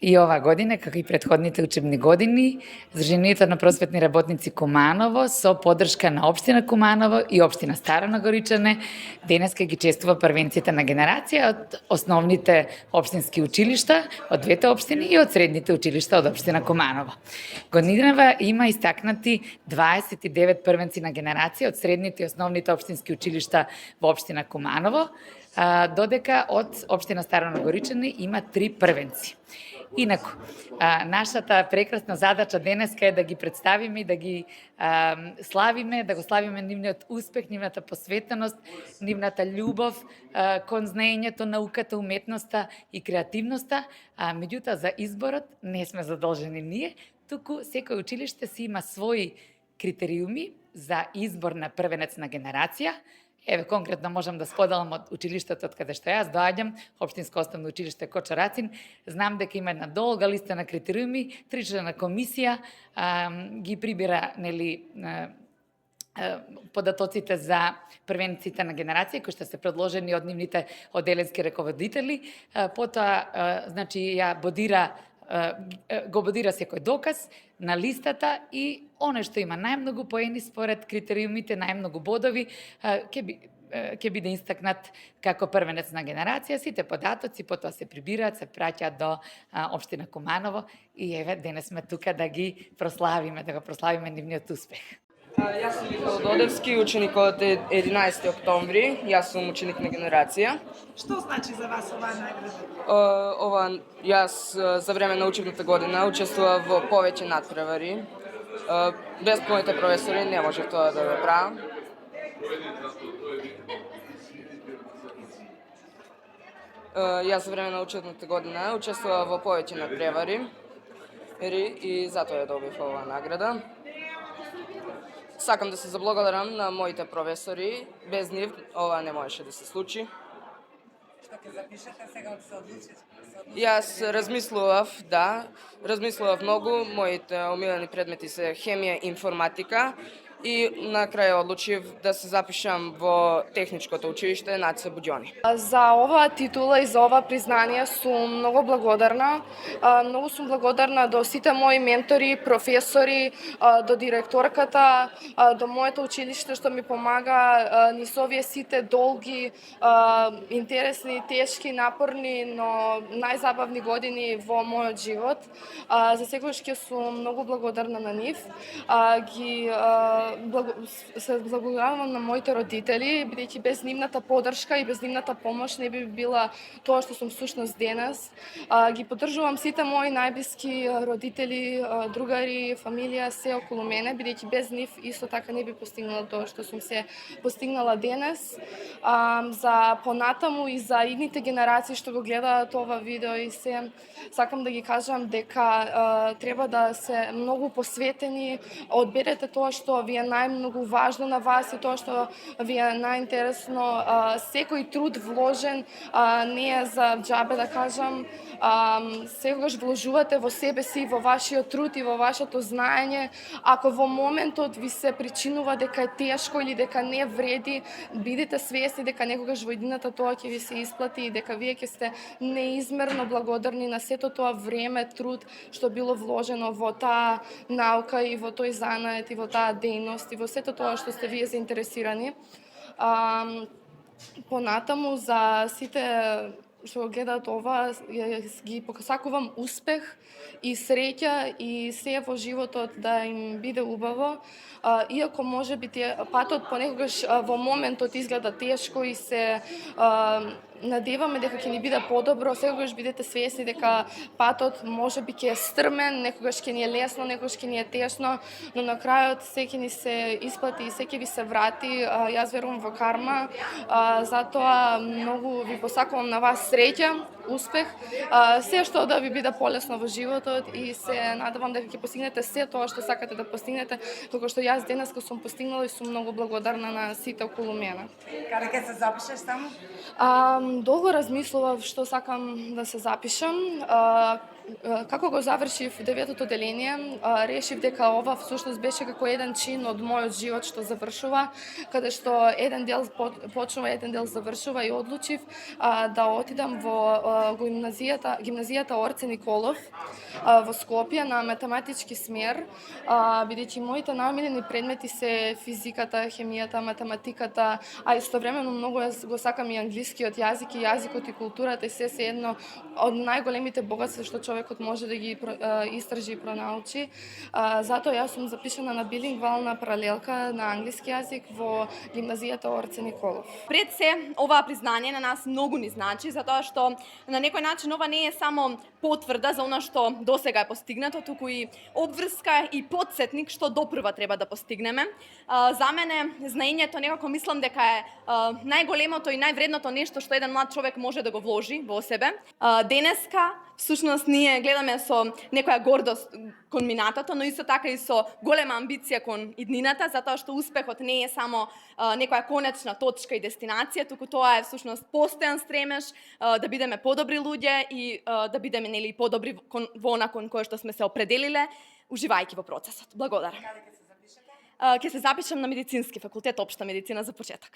И ова година, како и претходните учебни години, Сдруженијето на просветни работници Куманово со поддршка на Општина Куманово и Општина Старо Нагоричане денеска ги чествува првенцијата на генерација од основните општински училишта од двете општини и од средните училишта од Општина Куманово. Годинава има истакнати 29 првенци на генерација од средните и основните општински училишта во Општина Куманово, додека од Општина Старо Нагоричане има 3 првенци. Инаку, нашата прекрасна задача денеска е да ги представиме и да ги славиме, да го славиме нивниот успех, нивната посветеност, нивната љубов кон знаењето, науката, уметноста и креативноста, меѓутоа за изборот не сме задолжени ние, туку секој училиште си има своји критериуми за избор на првенец на генерација. Еве, конкретно можам да споделам од училиштето од каде што јас доаѓам, Општинско основно училиште Кочо Рацин. Знам дека има една долга листа на критериуми, 3-члена комисија ги прибира, податоците за првенците на генерација кои што се предложени од нивните одделенски раководители. Потоа, значи, го бодира секој доказ на листата и оној што има најмногу поени според критериумите, најмногу бодови, ќе биде истакнат како првенец на генерација. Сите податоци потоа се прибираат, се праќаат до Општина Куманово и еве денес сме тука да ги прославиме, да го прославиме нивниот успех. Јас сум Михаил Додевски, ученик од 11 октомври. Јас сум ученик на генерација. Што значи за вас оваа награда? Јас за време на учебната година учествував во повеќе надпревари. Без моите професори не можев тоа да го правам. Јас за време на учебната година учествував во повеќе надпревари и затоа ја добив оваа награда. Сакам да се заблагодарам на моите професори. Без нив ова не можеше да се случи. Што ќе запишете сега од се одлучите? Јас размислував многу. Моите омилени предмети се хемија и информатика и на крај одлучив да се запишам во техничкото училиште Наце Буѓони. За оваа титула и за ова признание сум многу благодарна. Многу сум благодарна до сите мои ментори, професори, до директорката, до моето училиште што ми помага низ овие сите долги, интересни, тешки, напорни, но најзабавни години во мојот живот. За секогаш ќе сум многу благодарна на нив. Се благодарувам на моите родители, бидејќи без нивната поддршка и без нивната помош не би била тоа што сум сушност денес. Ги поддржувам сите мои најблиски родители, другари, фамилија, се околу мене, бидејќи без нив исто така не би постигнала тоа што сум се постигнала денес. За понатаму и за идните генерации што го гледаат ова видео и се, сакам да ги кажам дека треба да се многу посветени, одберете тоа што ви е најмногу важно на вас и тоа што ви е најинтересно. Секој труд вложен не е за џабе, да кажам. Секогаш вложувате во себе си, во вашиот труд и во вашето знаење. Ако во моментот ви се причинува дека е тешко или дека не вреди, бидете свесни дека некогаш во иднината тоа ќе ви се исплати и дека вие ќе сте неизмерно благодарни на сето тоа време, труд што било вложено во таа наука и во тој занает и во таа дејност и во сето тоа што сте вие заинтересирани. Понатаму за сите што гледаат ова, ги посакувам успех и среќа и се во животот да им биде убаво. Иако може би патот понекогаш во моментот изгледа тешко и се надеваме дека ќе ни биде подобро, секогаш бидете свесни дека патот може би ќе е стрмен, некогаш ќе ни е лесно, некогаш ќе ни е тесно, но на крајот се ќе ни се исплати и се ќе ви се врати. Јас верувам во карма, затоа многу ви посакувам на вас среќа, успех, се што да ви биде полесно во животот и се надевам дека ќе постигнете се тоа што сакате да постигнете, како што јас денеска сум постигнала и сум многу благодарна на сите околу мене. Каде ќе се запишеш таму? Долго размислував што сакам да се запишам. Како го завршив деветото деление, решив дека ова всушност беше како еден чин од мојот живот што завршува, каде што еден дел почнува, еден дел завршува, и одлучив да отидам во гимназијата Орце Николов во Скопје на математички смер, бидејќи моите најомилени предмети се физиката, хемијата, математиката, а истовремено многу го сакам и англискиот јазик, и јазикот и културата, и се едно од најголемите богатства што човекот може да ги истражи и пронаучи. Затоа јас сум запишана на билингвална паралелка на англиски јазик во гимназијата Орце Николов. Пред се, оваа признание на нас многу ни значи, затоа што на некој начин ова не е само потврда за она што досега е постигнато, туку и обврска и потсетник што допрва треба да постигнеме. За мене знаењето некако мислам дека е најголемото и највредното нешто што еден млад човек може да го вложи во себе. Денеска всушност ние гледаме со некоја гордост кон минатото, но исто така и со голема амбиција кон иднината, затоа што успехот не е само некоја конечна точка и дестинација, туку тоа е всушност постојан стремеж да бидеме подобри луѓе и да бидеме нели подобри во она кон кое што сме се определиле, уживајќи во процесот. Благодарам. Каде ќе се запишете? Ќе се запишам на медицински факултет, општа медицина за почеток.